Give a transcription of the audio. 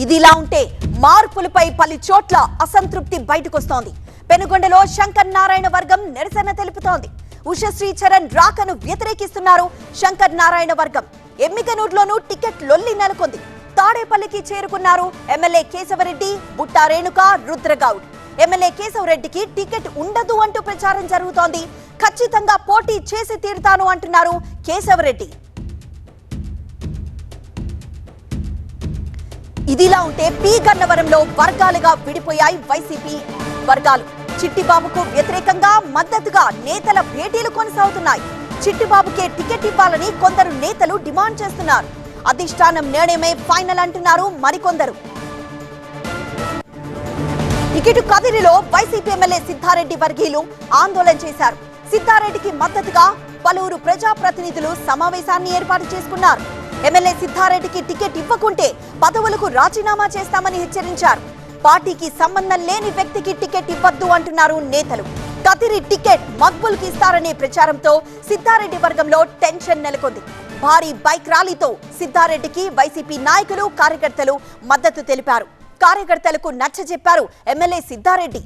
ఇదిలా ఉంటే మార్పులపై పలు చోట్ల అసంతృప్తి బయటకొస్తోంది. పెనుగొండలో శంకర్ నారాయణ వర్గం నిరసన తెలుపుతోంది. ఉషశ్రీ చరణ్ రాకను వ్యతిరేకిస్తున్నారు శంకర్ నారాయణ వర్గం. ఎమ్మిగనూరులోనూ టికెట్ లొల్లి నెలకొంది. తాడేపల్లికి చేరుకున్నారు ఎమ్మెల్యే కేశవరెడ్డి, బుట్టా రేణుక, రుద్రగౌడ్. ఎమ్మెల్యే కేశవరెడ్డికి టికెట్ ఉండదు అంటూ ప్రచారం జరుగుతోంది. ఖచ్చితంగా పోటీ చేసి తీరుతాను అంటున్నారు కేశవరెడ్డి. ఇదిలా ఉంటే పి గన్నవరంలో వర్గాలుగా విడిపోయాయి వైసీపీ వర్గాలు. చిట్టిబాబుకు వ్యతిరేకంగా మద్దతుగా నేతల భేటీలు కొనసాగుతున్నాయి. చిట్టిబాబుకే టికెట్ ఇవ్వాలని కొందరు నేతలు డిమాండ్ చేస్తున్నారు. అధిష్టానం నిర్ణయమే ఫైనల్ అంటున్నారు మరికొందరు. ఇటు కదిరిలో వైసీపీ ఎమ్మెల్యే సిద్ధారెడ్డి వర్గీయులు ఆందోళన చేశారు. సిద్ధారెడ్డికి మద్దతుగా పలువురు ప్రజాప్రతినిధులు సమావేశాన్ని ఏర్పాటు చేసుకున్నారు. ఎమ్మెల్యే సిద్ధారెడ్డికి టికెట్ ఇవ్వకుంటే పదవులకు రాజీనామా చేస్తామని హెచ్చరించారు. పార్టీకి సంబంధం లేని వ్యక్తికి టికెట్ ఇవ్వద్దు అంటున్నారు నేతలు. కదిరి టికెట్ మక్బుల్కి ఇస్తారనే ప్రచారంతో సిద్ధారెడ్డి వర్గంలో టెన్షన్ నెలకొంది. భారీ బైక్ ర్యాలీతో సిద్ధారెడ్డికి వైసీపీ నాయకులు, కార్యకర్తలు మద్దతు తెలిపారు. కార్యకర్తలకు నచ్చజెప్పారు ఎమ్మెల్యే సిద్ధారెడ్డి.